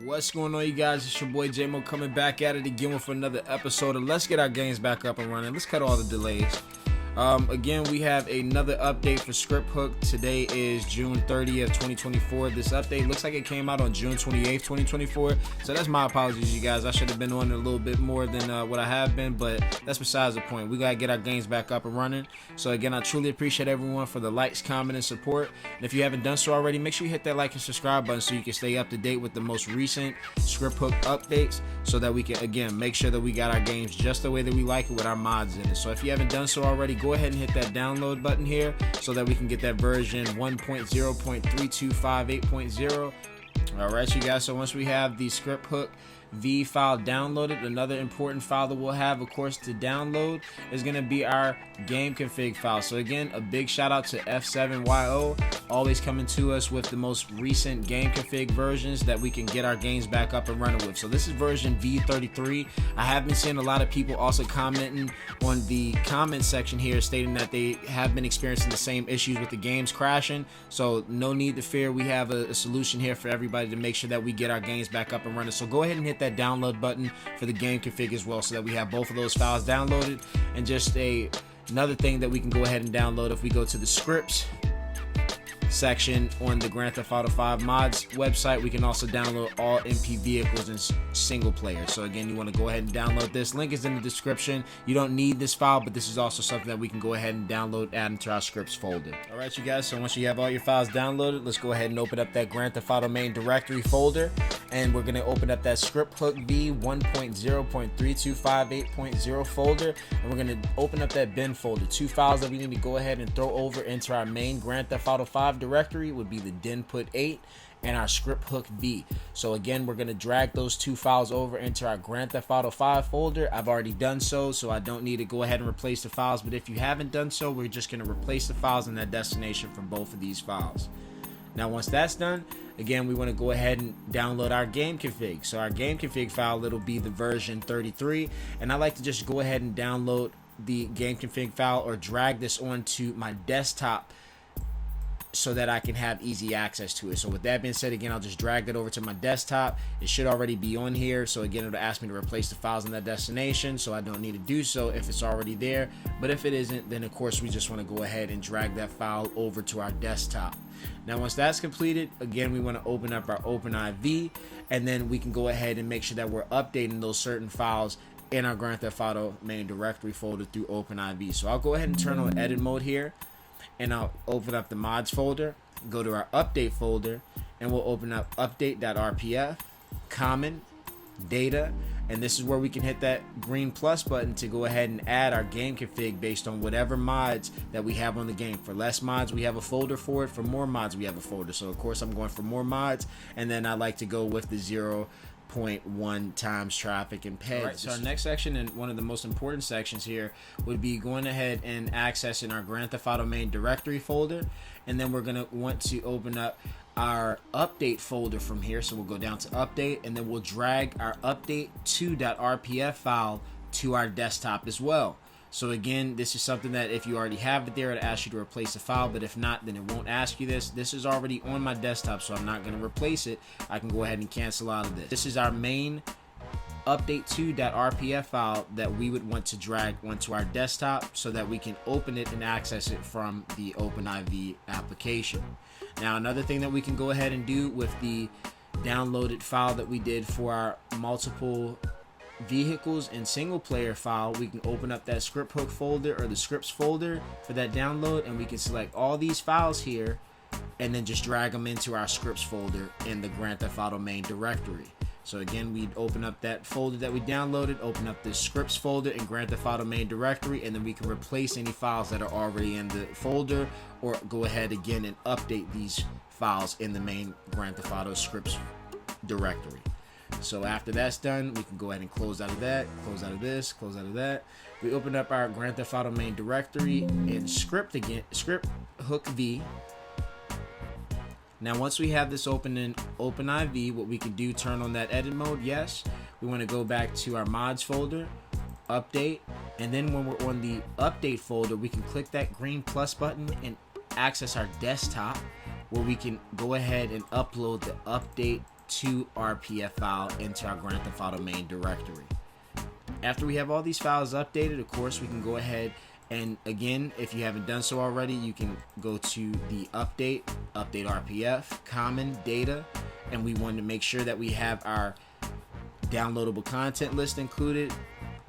What's going on, you guys? It's your boy J-Mo coming back at it again with another episode of Let's Get Our Games Back Up and Running. Let's cut all the delays. Again, we have another update for Script Hook. Today is June 30th, 2024. This update looks like it came out on June 28th, 2024. So that's my apologies, you guys. I should have been on it a little bit more than what I have been, but that's besides the point. We got to get our games back up and running. So again, I truly appreciate everyone for the likes, comment, and support. And if you haven't done so already, make sure you hit that like and subscribe button so you can stay up to date with the most recent Script Hook updates so that we can, again, make sure that we got our games just the way that we like it with our mods in it. So if you haven't done so already, go ahead and hit that download button here so that we can get that version 1.0.3258.0. Alright, you guys, so once we have the Script Hook V file downloaded, another important file that we'll have, of course, to download is going to be our game config file. So again, a big shout out to F7YO, always coming to us with the most recent game config versions that we can get our games back up and running with. So this is version V33. I have been seeing a lot of people also commenting on the comment section here stating that they have been experiencing the same issues with the games crashing. So no need to fear, we have a solution here for everybody to make sure that we get our games back up and running. So go ahead and hit that download button for the game config as well so that we have both of those files downloaded. And just another thing that we can go ahead and download, if we go to the scripts section on the Grand Theft Auto 5 mods website, we can also download all MP vehicles in single player. So again, you want to go ahead and download this. Link is in the description. You don't need this file, but this is also something that we can go ahead and download, add into our scripts folder. All right, you guys, so once you have all your files downloaded, let's go ahead and open up that Grand Theft Auto main directory folder, and we're going to open up that Script Hook V 1.0.3258.0 folder, and we're going to open up that bin folder. Two files that we need to go ahead and throw over into our main Grand Theft Auto 5 directory would be the denput 8 and our Script Hook V. So again, we're going to drag those two files over into our Grand Theft Auto 5 folder. I've already done so I don't need to go ahead and replace the files, but if you haven't done so, we're just going to replace the files in that destination for both of these files. Now once that's done, again, we want to go ahead and download our game config. So our game config file, it'll be the version 33, and I like to just go ahead and download the game config file or drag this onto my desktop so that I can have easy access to it. So with that being said, again, I'll just drag that over to my desktop. It should already be on here. So again, it'll ask me to replace the files in that destination, so I don't need to do so if it's already there. But if it isn't, then of course we just want to go ahead and drag that file over to our desktop. Now once that's completed, again, we want to open up our OpenIV, and then we can go ahead and make sure that we're updating those certain files in our Grand Theft Auto main directory folder through OpenIV. So I'll go ahead and turn on edit mode here, and I'll open up the mods folder, go to our update folder, and we'll open up update.rpf, common, data, and this is where we can hit that green plus button to go ahead and add our game config based on whatever mods that we have on the game. For less mods, we have a folder for it. For more mods, we have a folder. So of course, I'm going for more mods, and then I like to go with the 0.1 times traffic and pay. Right, so our next section, and one of the most important sections here, would be going ahead and accessing our Grand Theft Auto main directory folder, and then we're going to want to open up our update folder from here. So we'll go down to update, and then we'll drag our update2.rpf file to our desktop as well. So again, this is something that if you already have it there, it asks you to replace the file, but if not, then it won't ask you this. This is already on my desktop, so I'm not going to replace it. I can go ahead and cancel out of this. This is our main update2.rpf file that we would want to drag onto our desktop so that we can open it and access it from the OpenIV application. Now, another thing that we can go ahead and do with the downloaded file that we did for our multiple vehicles and single player file, we can open up that Script Hook folder or the scripts folder for that download, and we can select all these files here and then just drag them into our scripts folder in the Grand Theft Auto main directory. So again, we'd open up that folder that we downloaded, open up the scripts folder in Grand Theft Auto main directory, and then we can replace any files that are already in the folder, or go ahead again and update these files in the main Grand Theft Auto scripts directory. So after that's done, we can go ahead and close out of that, close out of this, close out of that. We open up our Grand Theft Auto main directory and Script Hook V. Now once we have this open in OpenIV, what we can do, turn on that edit mode, yes. We want to go back to our mods folder, update, and then when we're on the update folder, we can click that green plus button and access our desktop, where we can go ahead and upload the update .2 RPF file into our Grand Theft Auto main directory. After we have all these files updated, of course, we can go ahead and, again, if you haven't done so already, you can go to the update RPF, common data, and we want to make sure that we have our downloadable content list included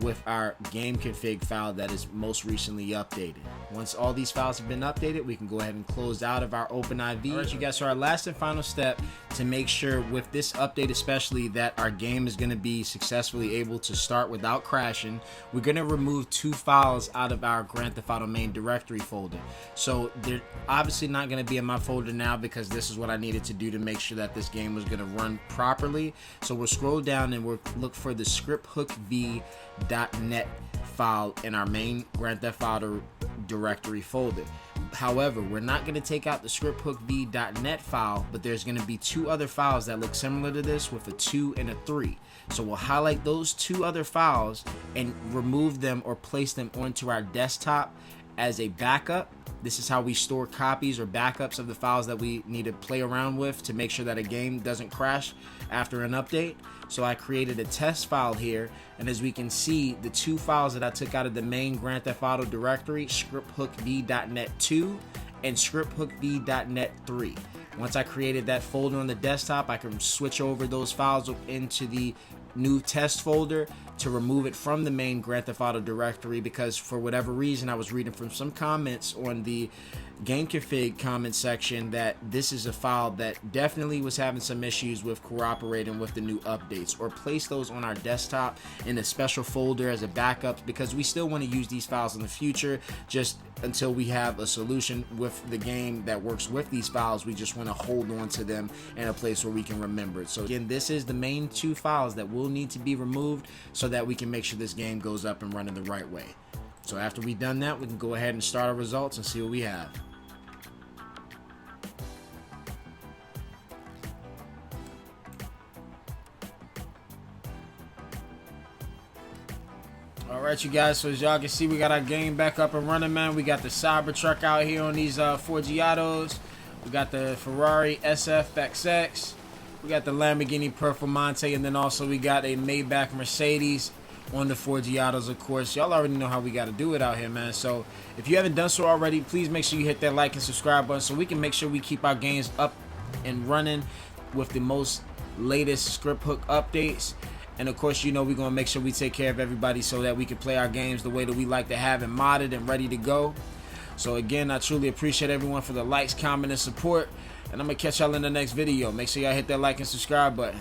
with our game config file that is most recently updated. Once all these files have been updated, we can go ahead and close out of our OpenIV. All right, you guys, so our last and final step to make sure with this update especially that our game is going to be successfully able to start without crashing, we're going to remove 2 files out of our Grand Theft Auto main directory folder. So they're obviously not going to be in my folder now because this is what I needed to do to make sure that this game was going to run properly. So we'll scroll down and we'll look for the scripthookv.net file in our main Grand Theft Auto directory folder. However, we're not going to take out the scripthookv.net file, but there's going to be 2 other files that look similar to this with a 2 and a 3. So we'll highlight those 2 other files and remove them or place them onto our desktop as a backup. This is how we store copies or backups of the files that we need to play around with to make sure that a game doesn't crash after an update. So I created a test file here, and as we can see, the 2 files that I took out of the main Grand Theft Auto directory, scripthookv.net 2 and scripthookv.net 3. Once I created that folder on the desktop, I can switch over those files into the new test folder to remove it from the main Grand Theft Auto directory, because for whatever reason I was reading from some comments on the game config comment section that this is a file that definitely was having some issues with cooperating with the new updates, or place those on our desktop in a special folder as a backup, because we still want to use these files in the future. Just until we have a solution with the game that works with these files, we just want to hold on to them in a place where we can remember it. So again, this is the main 2 files that will need to be removed so that we can make sure this game goes up and running the right way. So after we've done that, we can go ahead and start our results and see what we have. Alright, you guys, so as y'all can see, we got our game back up and running, man. We got the Cybertruck out here on these Forgiatos. We got the Ferrari SFXX. We got the Lamborghini Performante, and then also we got a Maybach Mercedes on the Forgiatos, of course. Y'all already know how we got to do it out here, man. So if you haven't done so already, please make sure you hit that like and subscribe button so we can make sure we keep our games up and running with the most latest script hook updates. And of course, you know, we're going to make sure we take care of everybody so that we can play our games the way that we like to have it, modded and ready to go. So again, I truly appreciate everyone for the likes, comment, and support. And I'm going to catch y'all in the next video. Make sure y'all hit that like and subscribe button.